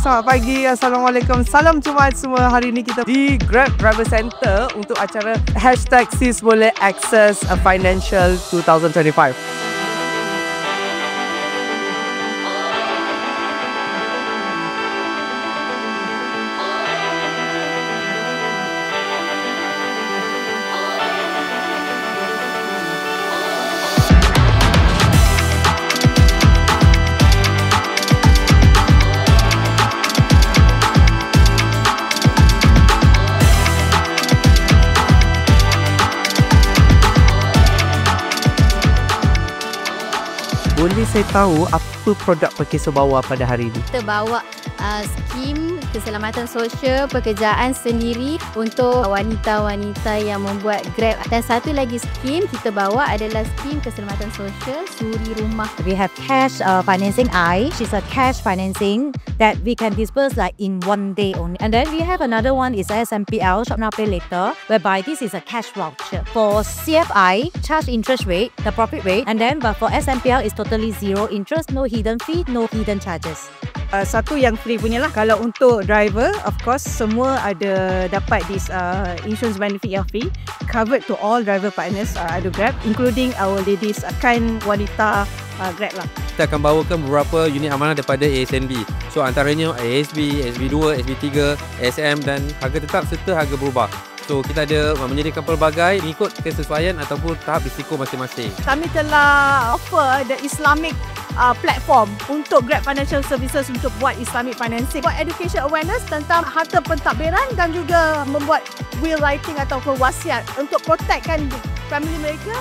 selamat pagi. Assalamualaikum. Salam Jumaat semua. Hari ini kita di Grab Driver Center untuk acara #sis boleh access financial 2025. Boleh saya tahu apa produk Perkesa bawa pada hari ini? Kita bawa skim keselamatan sosial pekerjaan sendiri untuk wanita-wanita yang membuat Grab. Dan satu lagi skim kita bawa adalah skim keselamatan sosial suri rumah. We have cash financing I. She's a cash financing that we can disperse like in one day only. And then we have another one is SMPL, shop now pay later, whereby this is a cash voucher. For CFI, charge interest rate, the profit rate, and then but for SMPL is totally zero interest, no hidden fee, no hidden charges. Satu yang free punya lah. Kalau untuk driver, of course semua ada dapat this insurance benefit yang free, covered to all driver partners ada Grab, including our ladies kan wanita Grab lah. Kita akan bawakan beberapa unit amanah daripada ASNB. So antaranya ASB, SB2, SB3, SM dan harga tetap serta harga berubah. So kita ada menyediakan pelbagai mengikut kesesuaian ataupun tahap risiko masing-masing. Kami telah offer the Islamic platform untuk Grab Financial Services untuk buat Islamic financing, buat education awareness tentang harta pentadbiran dan juga membuat will writing ataupun wasiat untuk protectkan family mereka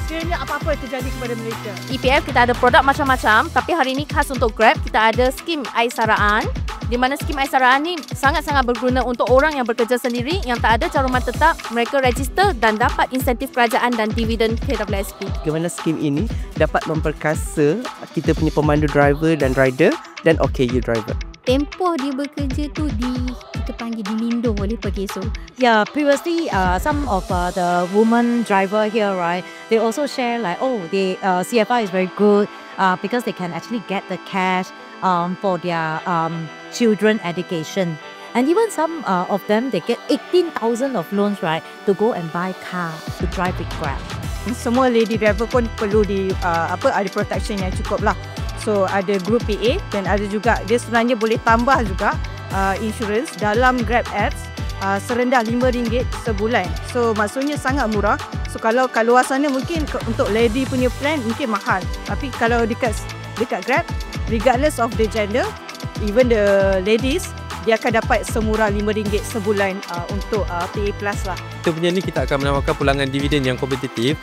sekiranya apa-apa terjadi kepada mereka. EPF kita ada produk macam-macam, tapi hari ini khas untuk Grab kita ada skim Aisaraan, di mana skim Aisaraan ni sangat-sangat berguna untuk orang yang bekerja sendiri yang tak ada caruman tetap, mereka register dan dapat insentif kerajaan dan dividen KWSP. Bagaimana skim ini dapat memperkasa kita punya pemandu driver dan rider dan OKU driver? Tempoh dia bekerja tu kita panggil dilindung oleh Perkesa. Yeah, previously some of the women driver here, right, they also share like, oh, the CFI is very good because they can actually get the cash for their children education. And even some of them, they get 18,000 of loans, right, to go and buy car, to drive with Grab. Semua lady driver pun perlu ada protection yang cukup lah. So ada group PA dan ada juga dia sebenarnya boleh tambah juga insurance dalam Grab apps serendah RM5 sebulan. So maksudnya sangat murah. So kalau kat luar sana mungkin untuk lady punya plan mungkin mahal. Tapi kalau dekat Grab, regardless of the gender, even the ladies, dia akan dapat semurah RM5 sebulan untuk PA Plus lah. Kita punya ni kita akan menawarkan pulangan dividen yang kompetitif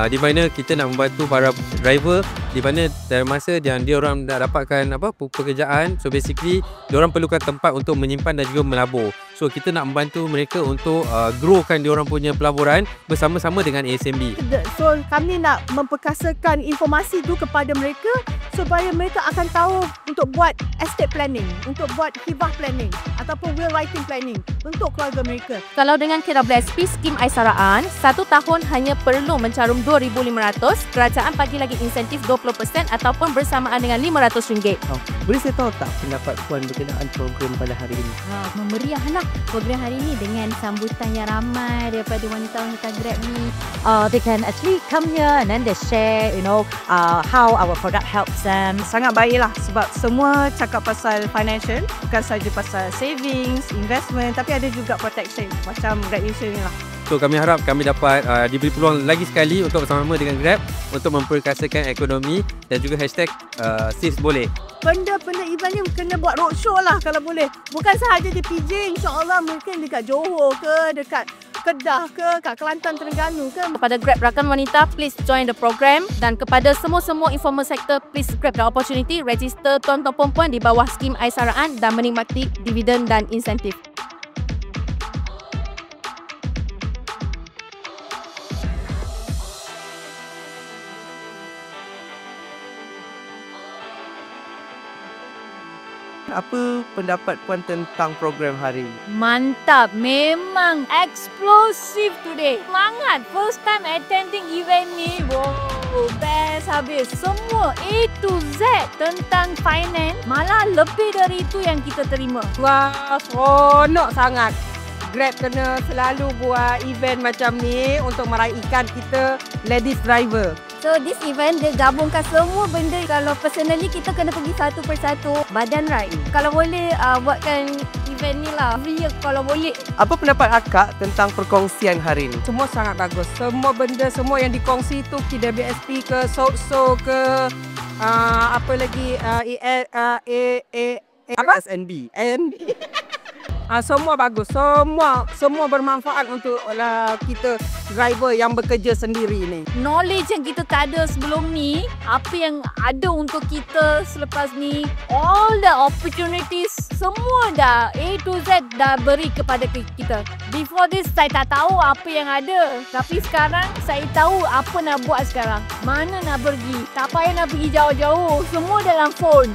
di mana kita nak membantu para driver di mana dalam masa yang dia orang dah dapatkan pekerjaan, so basically dia orang perlukan tempat untuk menyimpan dan juga melabur. So kita nak membantu mereka untuk growkan dia orang punya pelaburan bersama-sama dengan ASNB. So kami nak memperkasakan informasi tu kepada mereka supaya mereka akan tahu untuk buat estate planning, untuk buat hibah planning ataupun will writing planning untuk keluarga mereka. Kalau dengan KWSP skim Aisaraan, 1 tahun hanya perlu mencarum RM2,500, kerajaan bagi lagi insentif 20% ataupun bersamaan dengan RM500. Boleh saya tahu tak pendapat Puan berkenaan program pada hari ini? Memeriah lah program hari ini dengan sambutan yang ramai daripada wanita-wanita Grab ni. They can actually come here and then they share, you know, how our product helps them. Sangat baik lah sebab semua cakap pasal financial, bukan saja pasal savings, investment, tapi ada juga protection macam Grab Insurance ni lah. So kami harap kami dapat diberi peluang lagi sekali untuk bersama-sama dengan Grab untuk memperkasakan ekonomi dan juga #sis boleh. Benda-benda event ni kena buat roadshow lah kalau boleh. Bukan sahaja di PJ, insyaAllah mungkin dekat Johor ke, dekat Kedah ke, kat Kelantan, Terengganu ke. Kepada Grab rakan wanita, please join the program, dan kepada semua-semua informal sector, please grab the opportunity, register tuan-tuan perempuan di bawah skim Aisaraan dan menikmati dividen dan insentif. Apa pendapat Puan tentang program hari ini? Mantap, memang explosive today. Semangat, first time attending event ni. Wow. Best habis. Semua A to Z tentang finance. Malah lebih dari itu yang kita terima. Wah, seronok sangat. Grab kena selalu buat event macam ni untuk meraihkan kita ladies driver. So this event dia gabungkan semua benda. Kalau personally kita kena pergi satu persatu badan ride. Kalau boleh buatkan event ni lah every year kalau boleh. Apa pendapat akak tentang perkongsian hari ini? Semua sangat bagus. Semua benda semua yang dikongsi tu KWSP ke SOXO ke apa lagi SNB. Semua bagus. Semua bermanfaat untuk kita driver yang bekerja sendiri ni. Knowledge yang kita tak ada sebelum ni, apa yang ada untuk kita selepas ni, all the opportunities, semua dah A to Z dah beri kepada kita. Before this, saya tak tahu apa yang ada. Tapi sekarang, saya tahu apa nak buat sekarang. Mana nak pergi. Tak payah nak pergi jauh-jauh. Semua dalam phone.